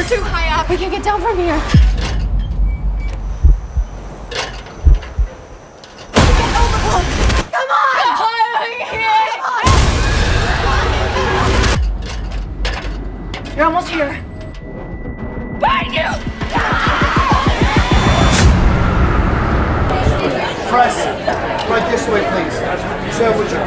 We're too high up. We can't get down from here. Come on! You're almost here. Behind you! Press right this way, please. Say what you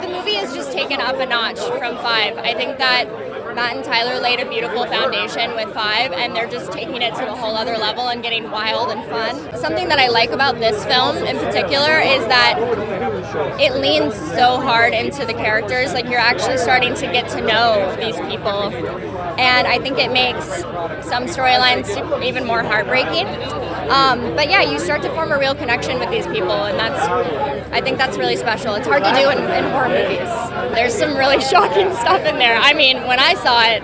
The movie is just taken up a notch from 5. I think that Matt and Tyler laid a beautiful foundation with 5, and they're just taking it to a whole other level and getting wild and fun. Something that I like about this film in particular is that it leans so hard into the characters. Like, you're actually starting to get to know these people, and I think it makes some storylines even more heartbreaking. But yeah, you start to form a real connection with these people, and I think that's really special. It's hard to do in horror movies. There's some really shocking stuff in there. I mean, when I saw it,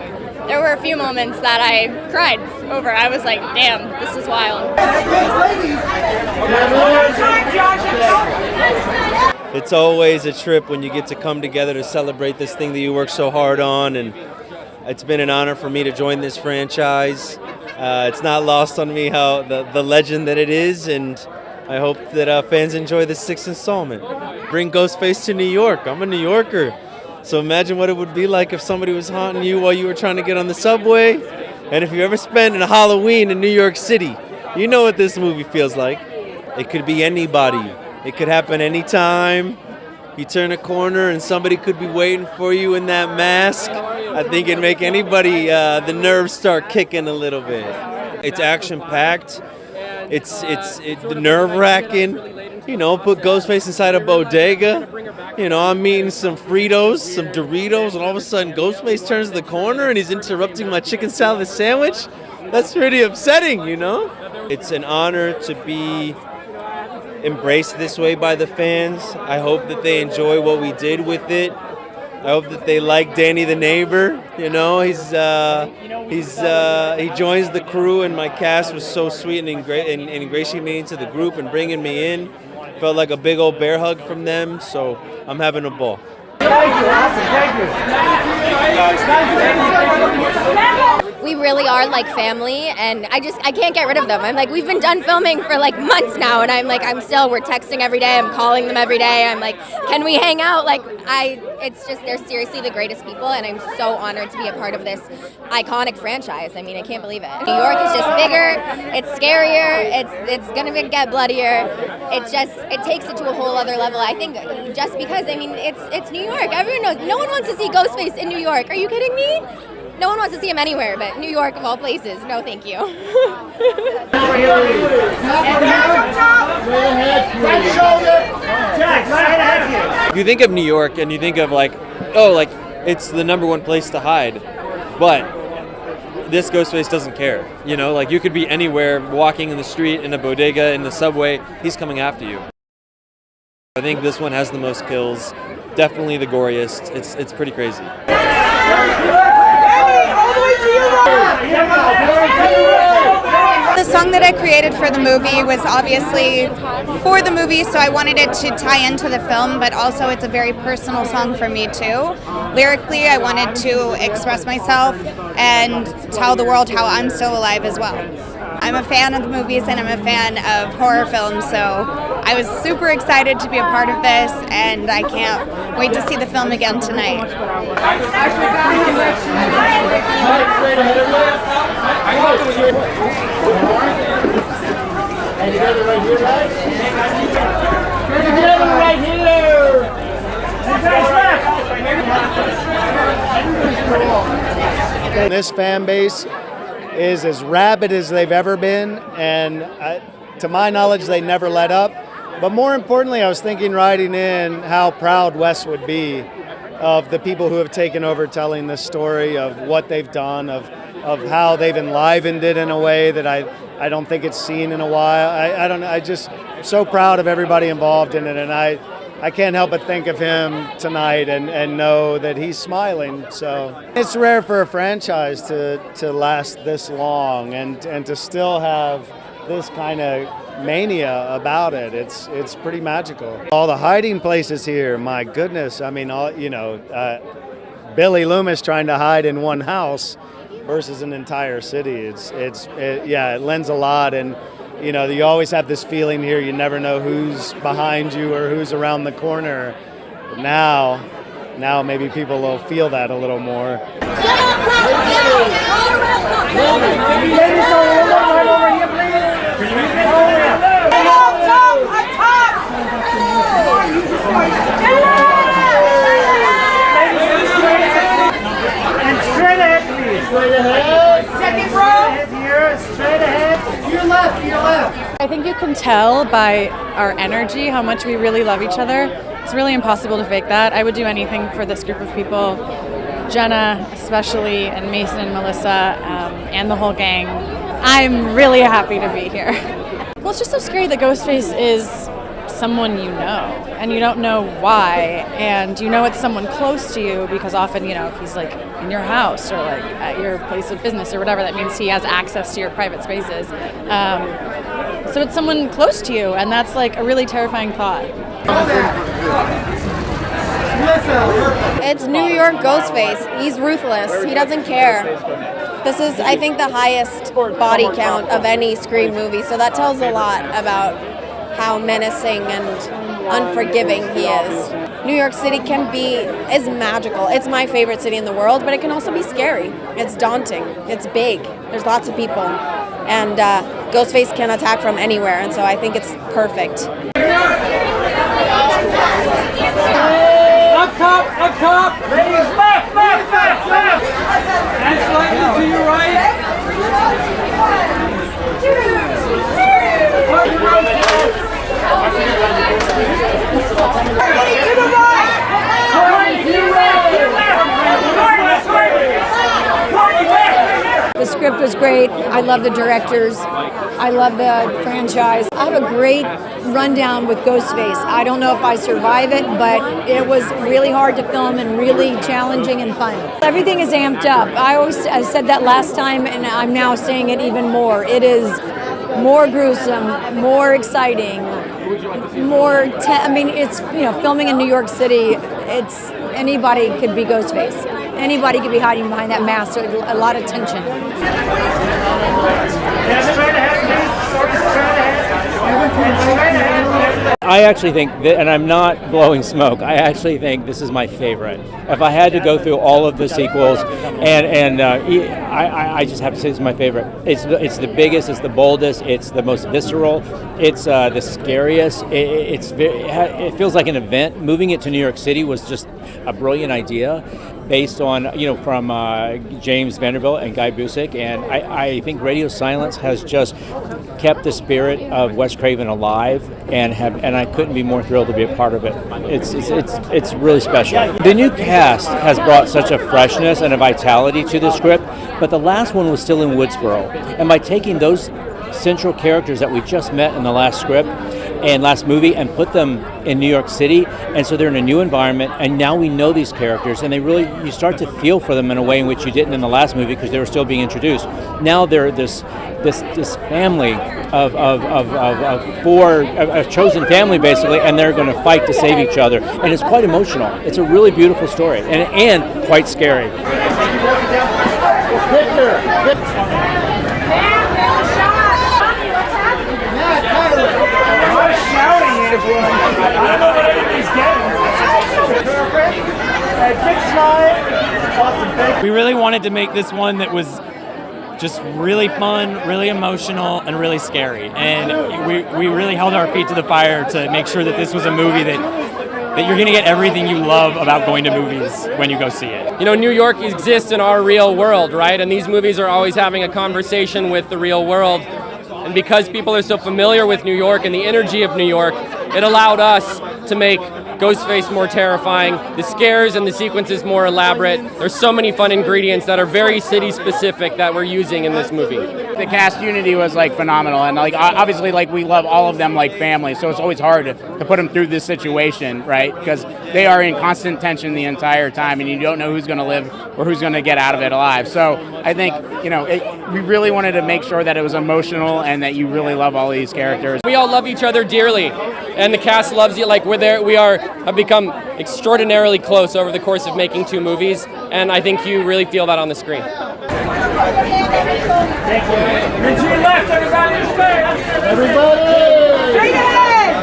there were a few moments that I cried over. I was like, damn, this is wild. It's always a trip when you get to come together to celebrate this thing that you work so hard on, and it's been an honor for me to join this franchise. It's not lost on me how the legend that it is, and I hope that fans enjoy the 6th installment. Bring Ghostface to New York. I'm a New Yorker, so imagine what it would be like if somebody was haunting you while you were trying to get on the subway. And if you ever spent a Halloween in New York City, you know what this movie feels like. It could be anybody. It could happen anytime. You turn a corner and somebody could be waiting for you in that mask. I think it'd make anybody, the nerves start kicking a little bit. It's action-packed. It's nerve-wracking. You know, put Ghostface inside a bodega. You know, I'm eating some Fritos, some Doritos, and all of a sudden Ghostface turns the corner and he's interrupting my chicken salad sandwich. That's pretty upsetting, you know? It's an honor to be embraced this way by the fans. I hope that they enjoy what we did with it. I hope that they like Danny the neighbor. You know, he joins the crew, and my cast was so sweet and ingratiating me into the group and bringing me in. Felt like a big old bear hug from them, so I'm having a ball. Thank you. We really are like family, and I can't get rid of them. I'm like, we've been done filming for like months now, and we're texting every day, I'm calling them every day, I'm like, can we hang out? It's just, they're seriously the greatest people, and I'm so honored to be a part of this iconic franchise. I mean, I can't believe it. New York is just bigger, it's scarier, it's gonna get bloodier. It takes it to a whole other level. I think just because, I mean, it's New York. Everyone knows, no one wants to see Ghostface in New York. Are you kidding me? No one wants to see him anywhere, but New York of all places. No, thank you. If you think of New York and you think of it's the #1 place to hide, but this Ghostface doesn't care. You know, like, you could be anywhere, walking in the street, in a bodega, in the subway, he's coming after you. I think this one has the most kills, definitely the goriest. It's pretty crazy. The song that I created for the movie was obviously for the movie, so I wanted it to tie into the film, but also it's a very personal song for me too. Lyrically, I wanted to express myself and tell the world how I'm still alive as well. I'm a fan of the movies and I'm a fan of horror films, so I was super excited to be a part of this, and I can't wait to see the film again tonight. This fan base is as rabid as they've ever been, and to my knowledge, they never let up. But more importantly, I was thinking riding in how proud Wes would be of the people who have taken over telling this story, of what they've done, of how they've enlivened it in a way that I don't think it's seen in a while. I don't know, I just so proud of everybody involved in it, and I can't help but think of him tonight and know that he's smiling. So it's rare for a franchise to last this long and to still have this kind of mania about it. It's pretty magical. All the hiding places here, my goodness. I mean, Billy Loomis trying to hide in one house versus an entire city. It lends a lot, and you always have this feeling here. You never know who's behind you or who's around the corner. But now maybe people will feel that a little more. Second row. Here, straight ahead. To your left, to your left. I think you can tell by our energy how much we really love each other. It's really impossible to fake that. I would do anything for this group of people. Jenna especially, and Mason and Melissa, and the whole gang. I'm really happy to be here. Well, it's just so scary that Ghostface is someone you know, and you don't know why, and it's someone close to you because often, if he's like in your house or like at your place of business or whatever, that means he has access to your private spaces. So it's someone close to you, and that's like a really terrifying thought. It's New York Ghostface. He's ruthless. He doesn't care. This is, I think, the highest body count of any Scream movie, so that tells a lot about how menacing and unforgiving he is. New York City is magical. It's my favorite city in the world, but it can also be scary. It's daunting. It's big. There's lots of people. And Ghostface can attack from anywhere, and so I think it's perfect. Up top! Ladies, left! And slightly to your right. The script was great. I love the directors. I love the franchise. I have a great rundown with Ghostface. I don't know if I survive it, but it was really hard to film and really challenging and fun. Everything is amped up. I said that last time, and I'm now saying it even more. It is more gruesome, more exciting, it's filming in New York City. It's anybody could be Ghostface. Anybody could be hiding behind that mask. So a lot of tension. I actually think that, and I'm not blowing smoke, I actually think this is my favorite. If I had to go through all of the sequels, I just have to say it's my favorite. It's the biggest, it's the boldest, it's the most visceral, it's the scariest. It feels like an event. Moving it to New York City was just a brilliant idea, based on from James Vanderbilt and Guy Busick, and I think Radio Silence has just kept the spirit of Wes Craven alive, and I couldn't be more thrilled to be a part of it. It's really special. The new cast has brought such a freshness and a vitality to the script, but the last one was still in Woodsboro, and by taking those central characters that we just met in the last script and last movie and put them in New York City, and so they're in a new environment, and now we know these characters, and you start to feel for them in a way in which you didn't in the last movie because they were still being introduced. Now they're this family of a chosen family basically, and they're going to fight to save each other, and it's quite emotional. It's a really beautiful story and quite scary. We really wanted to make this one that was just really fun, really emotional, and really scary. And we really held our feet to the fire to make sure that this was a movie that that you're going to get everything you love about going to movies when you go see it. You know, New York exists in our real world, right? And these movies are always having a conversation with the real world. And because people are so familiar with New York and the energy of New York, it allowed us to make Ghostface more terrifying, the scares and the sequences more elaborate. There's so many fun ingredients that are very city specific that we're using in this movie. The cast unity was like phenomenal, and like obviously like we love all of them like family, so it's always hard to put them through this situation, right? Because they are in constant tension the entire time, and you don't know who's going to live or who's going to get out of it alive. So I think, you know, we really wanted to make sure that it was emotional and that you really love all these characters. We all love each other dearly, and the cast loves you. Like have become extraordinarily close over the course of making 2 movies, and I think you really feel that on the screen. And to your left, everybody, straight. Everybody! Straight ahead!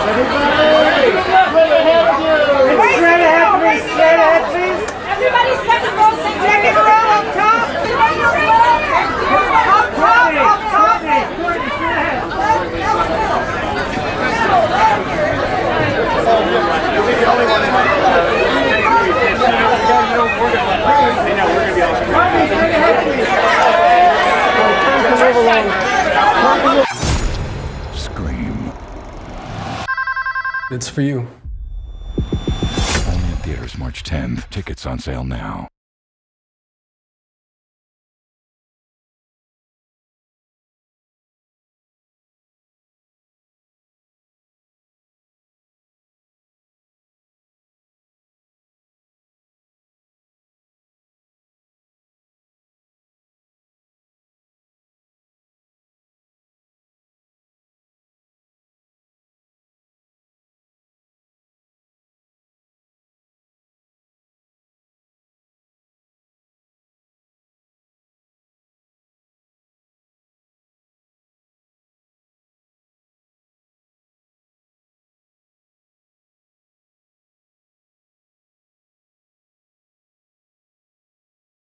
Everybody! Straight ahead, please. Straight ahead, please. Everybody, second row, second row up top. Up top, up top. Scream. It's for you. Only in theaters March 10th. Tickets on sale now.